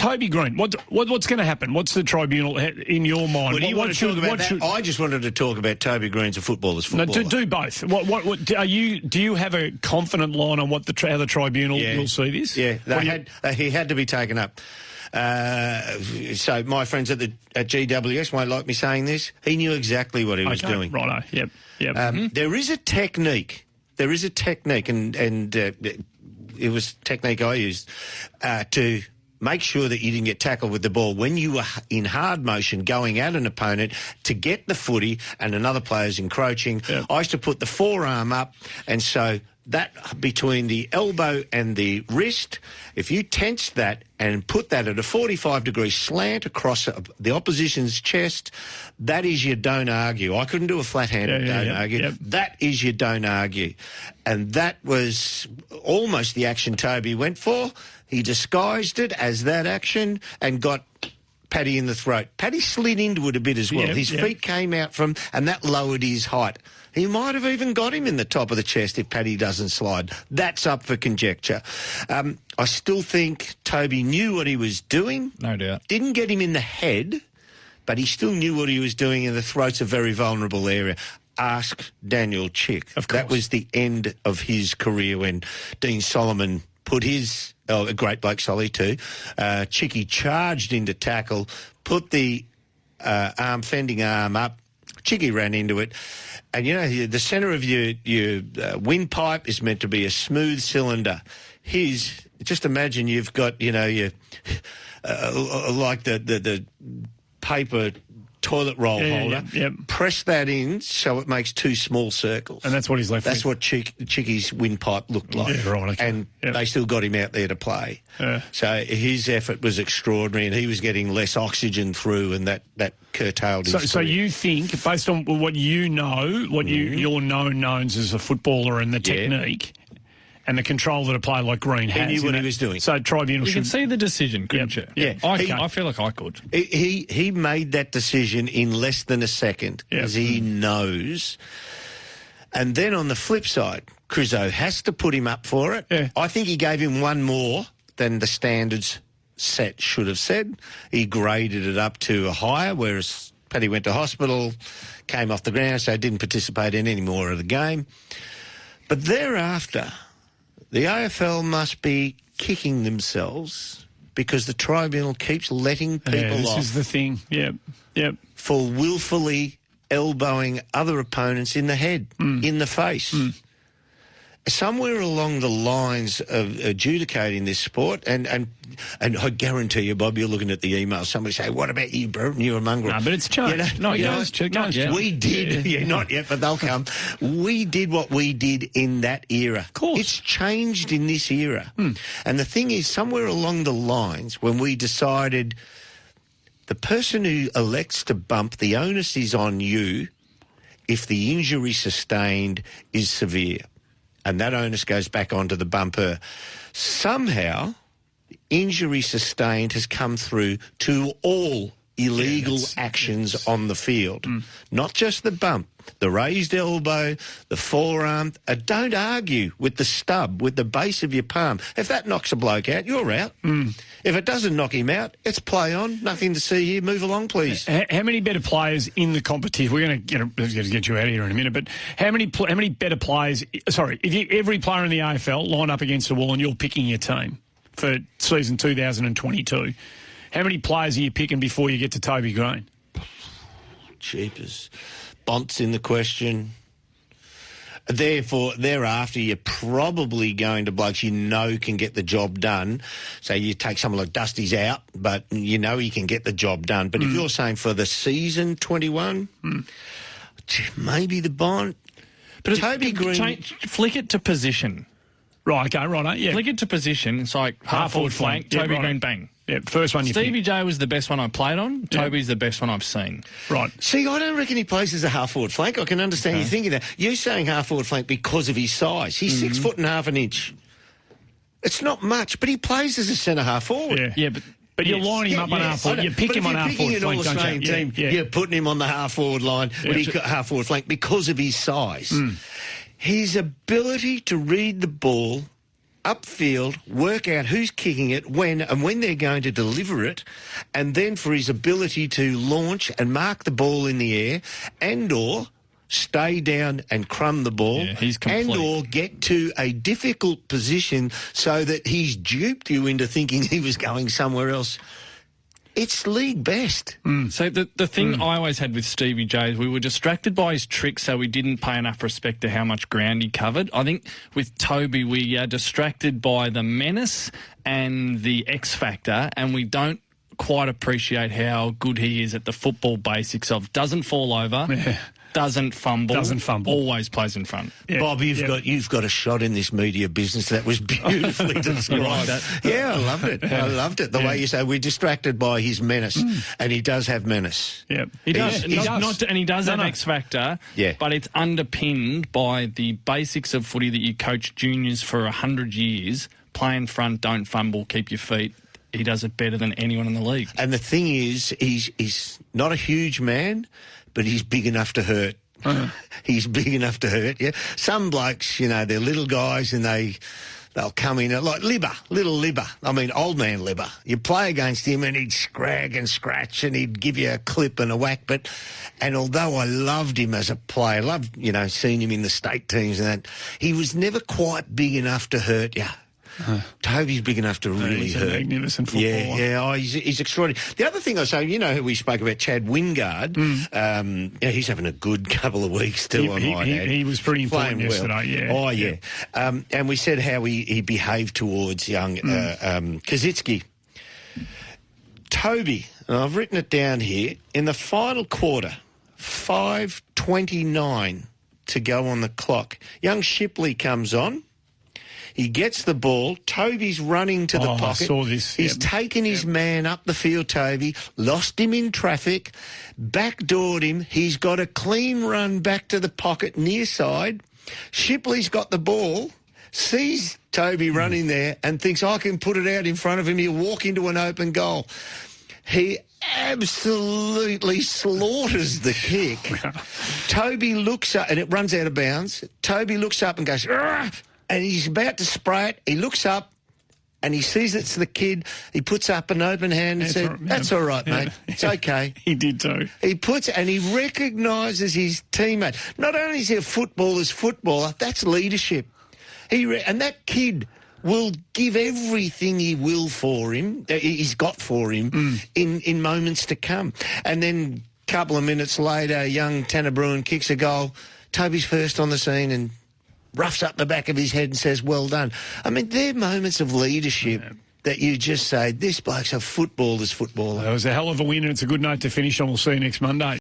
Toby Green, what's going to happen? What's the tribunal in your mind? Well, do you want to talk about that? I just wanted to talk about Toby Green's a footballer's footballer. No, do both. Do you have a confident line on how the tribunal will see this? Yeah, he had to be taken up. So my friends at GWS won't like me saying this. He knew exactly what he was doing. Righto. Yep. There is a technique. And it was technique I used to make sure that you didn't get tackled with the ball when you were in hard motion going at an opponent to get the footy and another player's encroaching. Yep. I used to put the forearm up, and so that between the elbow and the wrist, if you tensed that and put that at a 45-degree slant across the opposition's chest, that is your don't argue. I couldn't do a flat-handed don't argue. Yep. That is your don't argue. And that was almost the action Toby went for. He disguised it as that action and got Paddy in the throat. Paddy slid into it a bit as well. His feet came out and that lowered his height. He might have even got him in the top of the chest if Paddy doesn't slide. That's up for conjecture. I still think Toby knew what he was doing. No doubt. Didn't get him in the head, but he still knew what he was doing, and the throat's a very vulnerable area. Ask Daniel Chick. Of course. That was the end of his career when Dean Solomon put his... Oh, a great bloke, Solly, too. Chicky charged into tackle, put the fending arm up. Chicky ran into it. And, the centre of your windpipe is meant to be a smooth cylinder. Just imagine you've got, your like the paper toilet roll holder. Yep. Press that in so it makes two small circles. And that's what he's left with. That's what Chicky's windpipe looked like. Yeah, right. Okay. And they still got him out there to play. So his effort was extraordinary, and he was getting less oxygen through, and that curtailed his career. So you think, based on what you know, your known knowns as a footballer and the technique and the control that a player like Green has. He knew what he was doing. So tribunal You can see the decision, couldn't you? Yeah. I feel like I could. He made that decision in less than a second, because he knows. And then on the flip side, Crizzo has to put him up for it. Yeah. I think he gave him one more than the standards set should have said. He graded it up to a higher, whereas Paddy went to hospital, came off the ground, so didn't participate in any more of the game. But thereafter, the AFL must be kicking themselves because the tribunal keeps letting people off. This is the thing. Yep. For willfully elbowing other opponents in the head, in the face. Somewhere along the lines of adjudicating this sport, and I guarantee you, Bob, you're looking at the email, somebody say, what about you, bro? You're a mongrel. No, but it's changed. Not yet. We did. Not yet, but they'll come. We did what we did in that era. Of course. It's changed in this era. And the thing is, somewhere along the lines, when we decided the person who elects to bump, the onus is on you if the injury sustained is severe. And that onus goes back onto the bumper. Somehow, injury sustained has come through to all illegal actions on the field. Not just the bump, the raised elbow, the forearm. Don't argue with the stub, with the base of your palm. If that knocks a bloke out, you're out. If it doesn't knock him out, it's play on. Nothing to see here. Move along, please. How many better players in the competition? We're going to get you out of here in a minute, but how many better players? Sorry, if every player in the AFL lined up against the wall and you're picking your team for season 2022, how many players are you picking before you get to Toby Green? Jeepers. Bont's in the question. Therefore, thereafter, you're probably going to blokes you know can get the job done. So you take someone like Dusty's out, but you know he can get the job done. But if you're saying for the season 21, maybe the Bont. But Toby Green... Flick it to position. Right, okay, right, yeah. Flick it to position. It's like half-forward flank, Toby Green, bang. Yeah, first one you Stevie J was the best one I played on. Toby's the best one I've seen. Right. See, I don't reckon he plays as a half-forward flank. I can understand you thinking that. You're saying half-forward flank because of his size. He's 6 foot and half an inch. It's not much, but he plays as a centre half-forward. Yeah, but you're lining him up on half-forward. You pick him on half-forward flank, don't you? You're putting him on the half-forward line, but he's got half-forward flank because of his size. His ability to read the ball upfield, work out who's kicking it, when they're going to deliver it, and then for his ability to launch and mark the ball in the air and/or stay down and crumb the ball, Yeah, he's complete. and/or get to a difficult position so that he's duped you into thinking he was going somewhere else. It's league best. So the thing I always had with Stevie J is we were distracted by his tricks, so we didn't pay enough respect to how much ground he covered. I think with Toby, we are distracted by the menace and the X factor, and we don't quite appreciate how good he is at the football basics of doesn't fall over, doesn't fumble, always plays in front. Yeah. Bob, you've got a shot in this media business that was beautifully described. Yeah, I loved it. I loved it. The way you say we're distracted by his menace, and he does have menace. Yeah, he does. And he does have X factor. Yeah. But it's underpinned by the basics of footy that you coach juniors for 100 years: play in front, don't fumble, keep your feet. He does it better than anyone in the league. And the thing is, he's not a huge man, but he's big enough to hurt. He's big enough to hurt, yeah. Some blokes, they're little guys and they'll come in like little Libba. I mean, old man Libba. You play against him and he'd scrag and scratch and he'd give you a clip and a whack. And although I loved him as a player, loved, seeing him in the state teams and that, he was never quite big enough to hurt you. Toby's big enough to really hurt. He's a magnificent footballer. Yeah. Oh, he's extraordinary. The other thing I say, who we spoke about, Chad Wingard. He's having a good couple of weeks too. He was pretty important yesterday. Yeah. Oh yeah. And we said how he behaved towards young Kazitsky. Toby, and I've written it down here. In the final quarter, 5:29 to go on the clock. Young Shipley comes on. He gets the ball. Toby's running to the pocket. I saw this. He's taken his man up the field, Toby, lost him in traffic, backdoored him. He's got a clean run back to the pocket near side. Shipley's got the ball, sees Toby running there and thinks, I can put it out in front of him. He'll walk into an open goal. He absolutely slaughters the kick. Toby looks up, and it runs out of bounds. Toby looks up and goes, "Argh!" And he's about to spray it. He looks up and he sees it's the kid. He puts up an open hand and says, that's all right, mate. It's okay. He did too. He puts and he recognises his teammate. Not only is he a footballer's footballer, that's leadership. And that kid will give everything he will for him, he's got for him, in moments to come. And then a couple of minutes later, young Tanner Bruin kicks a goal. Toby's first on the scene and roughs up the back of his head and says, well done. I mean, they're moments of leadership that you just say, this bloke's a footballer's footballer. It was a hell of a win, and it's a good note to finish on. We'll see you next Monday.